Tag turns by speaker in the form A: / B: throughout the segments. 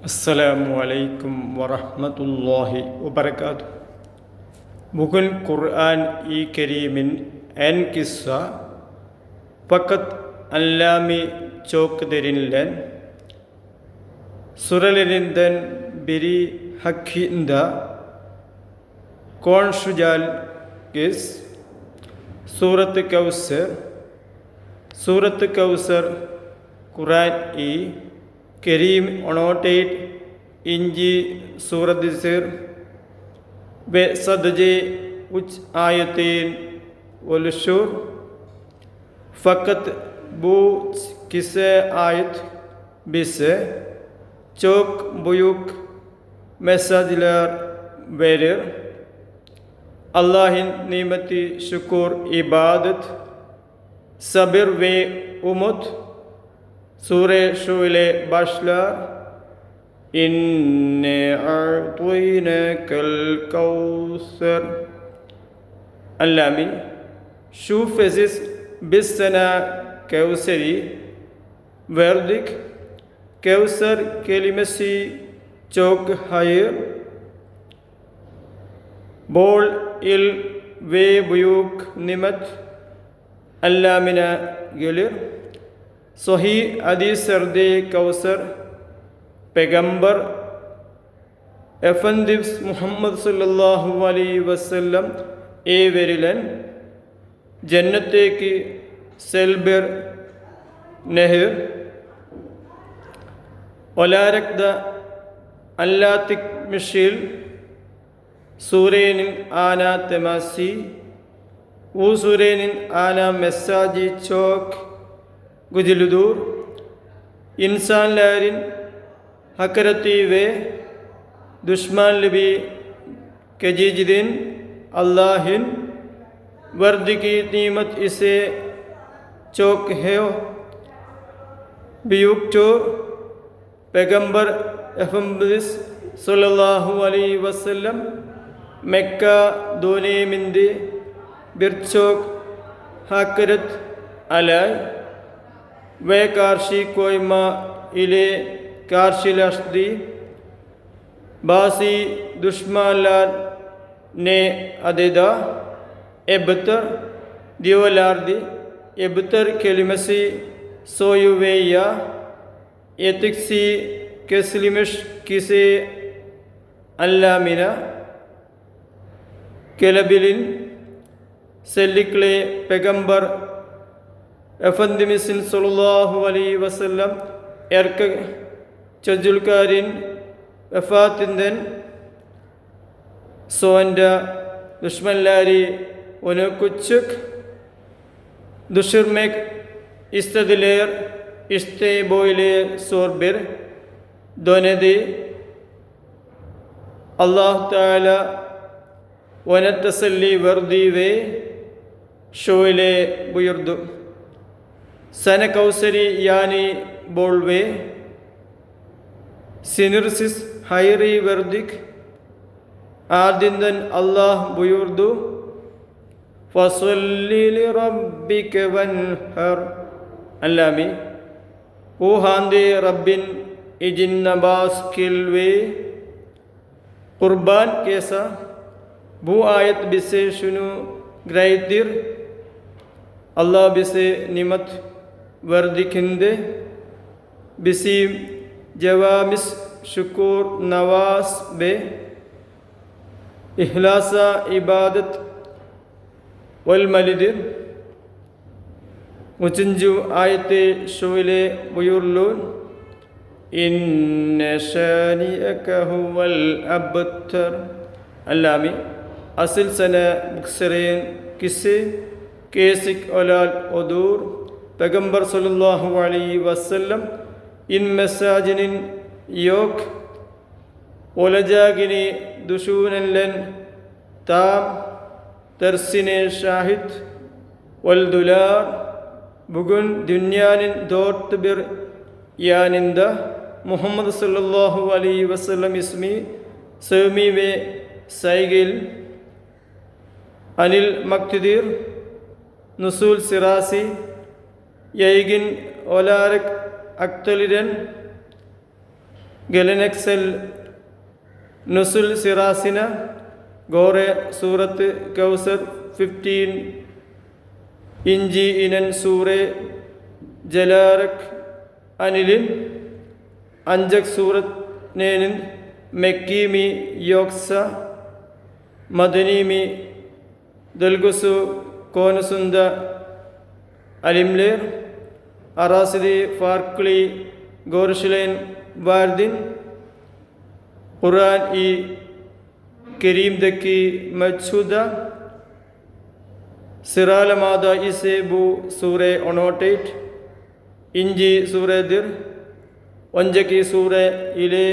A: Assalamu alaikum warahmatullahi wabarakatuh. Bugün Kur'an-ı Kerim'in en kısa fakat anlamı çok derinlen surelerinden biri hakkında konuşacağız. Surat-ı Kevser. Surat-ı Kevser Kur'an-ı Kerim 18 inci suredir ve sadece 3 ayetin oluşur. Fakat bu kısa ayet bize çok büyük mesajlar verir. Allah'ın nimeti, şükür, ibadet, sabır ve umut. Sure şöyle başlar. İnne a'taynakel kevser. Allah'ım şüphesiz biz sana Kevser'i verdik. Kevser kelimesi çok hayır, bol il ve büyük nimet Allah'ına gelir. Sahih hadislerde Kevser Peygamber Efendimiz Muhammed sallallahu aleyhi ve sellem verilen cennetteki sel bir nehir olarak da anlatılmıştır. Surenin ana teması, bu surenin ana mesajı çok güçlüdür. İnsanların hakareti ve düşmanlığı geçiciden Allah'ın verdiği nimet ise çok büyüktür. Peygamber Efendimiz sallallahu aleyhi ve sellem Mekke döneminde birçok hakaret alay ve karşı koyma ile karşılaştı. Bazı düşmanlar ne adeta ebter diyorlardı. Ebter kelimesi soyu veya etkisi kesilmiş kişi anlamına gelebilin. Özellikle Peygamber Efendimizin sallallahu aleyhi ve sellem erkek çocukların vefatından sonra düşmanları onu küçük düşürmek istediler. İşte böyle zor bir dönemde Allah Teala ona teselli verdi ve şöyle buyurdu. Sana Kevser'i yani bol ve sınırsız hayrı verdik. Ardından Allah buyurdu. Fasalli li rabbike venhar. Allah'ım o halde Rabbin için namaz kıl ve kurban kesa. Bu ayet bize şunu gösterir. Allah bize nimet verdikinde bizim cevabımız şükür, namaz ve ihlasa ibadet olmalıdır. 3. ayette şöyle buyurulur. İnne şani'eke huvel abtar. Allah'ım asıl sana bükseren kişi kesik olan odur. Peygamber sallallahu aleyhi ve sellem in mesajının yok olacağını düşünenler tam tersine şahit oldular. Bugün dünyanın dört bir yanında Muhammed sallallahu aleyhi ve sellem ismi sevmi ve saygıl anil maktedir nusul sirasi yaygın olarak aktarılan ഗലനക്സൽ നുസുൽ സിറാസിന ഗോറെ സൂറത്ത് കൗസർ 15 ഇഞ്ചി ഇനൻ സൂറെ ജലാരക് aniline അഞ്ചക് സൂറത്ത് നേനിൻ മെക്കീമി യോക്സ മദനീമി ദൽഗുസു കോനസുന്ദ അലിംലേർ അറാസിദി ഫാർക്ലി ഗോർഷിലൈൻ വാർദിൻ ഖുർആൻ E Kareem ദക്കി മച്ചൂദ സിറാലമാദ ഇസേബു സൂറെ ഒണോട്ടേറ്റ് ഇഞ്ചി സൂറെ their ഒഞ്ചക്കി സൂറെ ഇലെ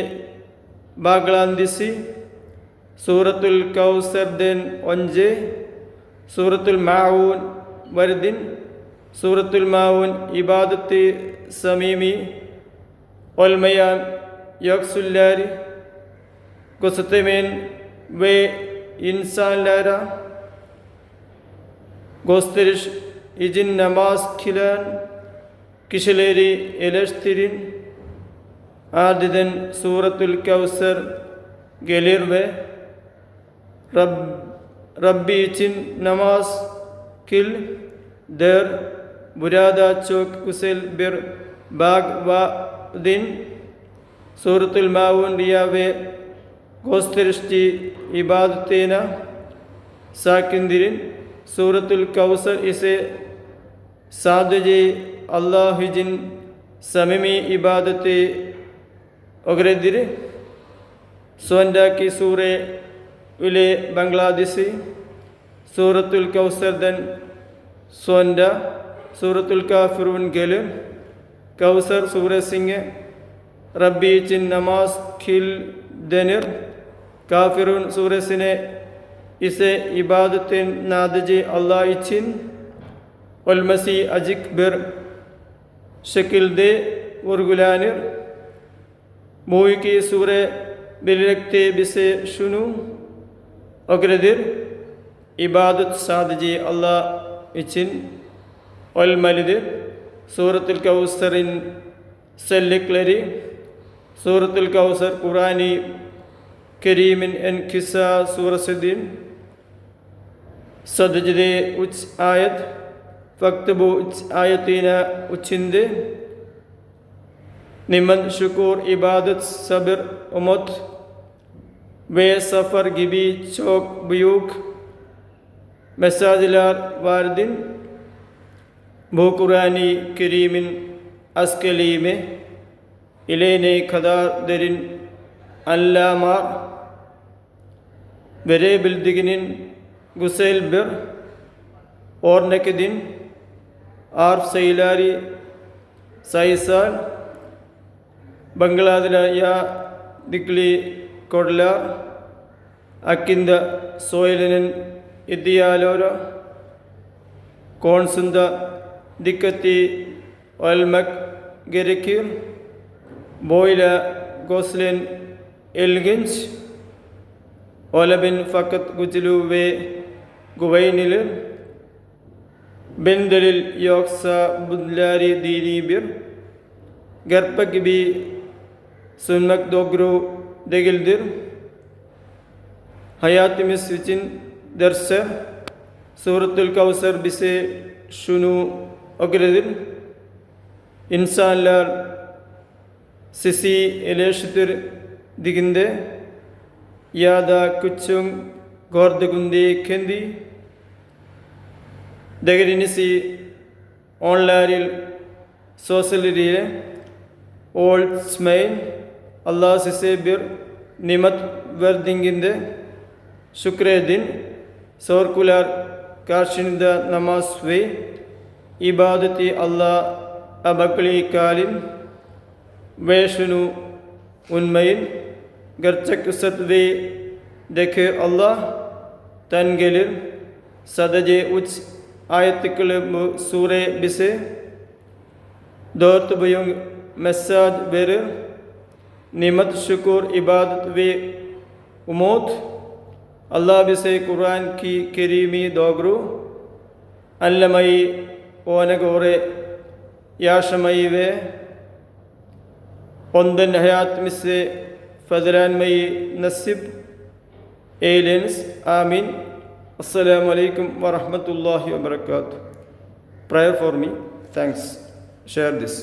A: ബാഗ്ലാന്ദിസി സൂറത്തുൽ കൗസർ then ഒഞ്ചെ സൂറത്തുൽ മാഊൻ വർദിൻ സൂറത്തുൽ മാഊൻ ഇബാദത്ത് സമീമി ഒൽമയാൻ യക്സുല്ലാരി ഗുസ്തമേൻ വേ ഇൻസാൻ ലാര ഗോസ്തരിഷ് ഇജിൻ നമാസ് ഖിലാൻ കിഷലേരി എലഷ്തിരിൻ ആദിദൻ സൂറത്തുൽ കൗസർ ഗലിർവെ റബ്ബി ഇച്ചിൻ നമാസ് കിൽ ദർ ബുരാദ ചോക്ക് കുസൽ ബിർ ബാഗ് വാദിൻ സൂറത്തുൽ മാഊൻ റിയാവെ ഗോസ്തരിഷ്ടി ഇബാദത്തേന സാക്കിന്ദിരിൻ സൂറത്തുൽ കൗസർ ഇസെ സാദജെ അല്ലാഹിജിൻ സമമി ഇബാദത്തെ ഒഗ്രദിര് സോൻഡാക്കി സൂറെ ഉലെ ബംഗ്ലാദേശി സൂറത്തുൽ കൗസർ ദൻ സോൻഡ സൂറത്തുൽ കാഫിറൂൻ ഗല് കൗസർ സൂറെ സിംഗ് റബ്ബി ചിൻ നമാസ് ഖിൽ ദനിർ കാഫിറൂൻ സൂറസിനെ ഇസെ ഇബാദത്തിൻ നാദജെ അല്ലാഹ് ഇച്ചിൻ ഒൽമസി അജിക് ബിർ ഷക്കിൽ ദെ ഉർഗുലാനിർ മൂയിക്കി സൂറെ ബിലക്തെ ബിസെ ഷുനു ഒഗ്രദിർ ഇബാദത്ത് സാദജെ അല്ലാഹ് ഇച്ചിൻ ഒൽമലിദിർ സൂറത്തുൽ കൗസറിൻ സെല്ലിക്ലരി സൂറത്തുൽ കൗസർ ഖുറാനി കരീമിൻ എൻ ഖിസ സൂറസുദ്ദീൻ സദജ്ദെ ഉച്ച് ആയത് ഫക്തബു ഉച്ച് ആയത്തീന ഉച്ചിന്ദെ നിമൻ ഷുക്കൂർ ഇബാദത്ത് സബിർ ഉമത് വേ സഫർ ഗിബി ചോക്ക് ബുയൂഖ് മെസാജിലാർ വാർദിൻ ഭൂ ഖുറാനി കരീമിൻ അസ്കലീമെ ഇലേനെ ഖദാർ ദരിൻ അല്ലാമാർ വെരെ ബിൽദിഗിനിൻ ഗുസൈൽ ബിർ ഓർനക്കിദിൻ ആർഫ് സൈലാരി സൈസാൽ ബംഗ്ലാദില ദിക്ലി കൊഡ്ല അക്കിന്ദ സോയിലനൻ ഇദ്ദിയാലോര കോൺസുന്ദ ദിക്കത്തി ഒൽമക് ഗെരക്കിർ ബോയില ഗോസ്ലിൻ എൽഗിൻസ് ഒലബിൻ ഫക്കത്ത് ഗുജ്ലു വേ ഗുവൈനിൽ ബെൻദലിൽ യോക്സ ബുദ്ലാരി ദീനി ബിർ ഗർപ്പക് ബി സുന്മക് ദോഗ്രു ദഗിൽദിർ ഹയാത്ത് മിസ് വിച്ചിൻ ദർസർ സൂറത്തുൽ കൗസർ ബിസെ ഷുനു ഒഗ്രദിർ ഇൻസാൻലാർ സിസി എലേഷുതിർ ദിഗിന്ദെ യാദ കുച്ചുങ് ഗോർദഗുന്ദി ഖെന്തി ദഗരിനിസി ഓൺലാരിൽ സോസലിരിയെ ഓൾ സ്മൈൻ അള്ളാഹ് സിസെ ബിർ നിമത് വെർദിങ്ങിൻ്റെ ശുക്രദിൻ സോർക്കുലാർ കാർഷിനിദ നമാസ് വേ ഇബാദത്തി അള്ളാഹ് അബക്ലി കാലിൻ വേഷനു ഉന്മയിൽ ഗർച്ചക് സത്വേ ദഖെ അള്ളാഹ് തൻഗലിർ സദജെ ഉച്ച് ആയത്തുക്കൾ സൂറെ ബിസെ ദോർത്ത് ബയുങ് മെസ്സാജ് ബെർ നിമത് ഷുക്കൂർ ഇബാദത്ത് വേ ഉമോത് അള്ളാഹ് ബിസെ ഖുർആൻ की करीमी दोगरू अल्लमई ओनगोरे याशमई वे on the hayat mise fadlan may nasib aliens. Amin. Assalamu alaikum wa rahmatullahi wa barakatuh. Prayer for me. Thanks. Share this.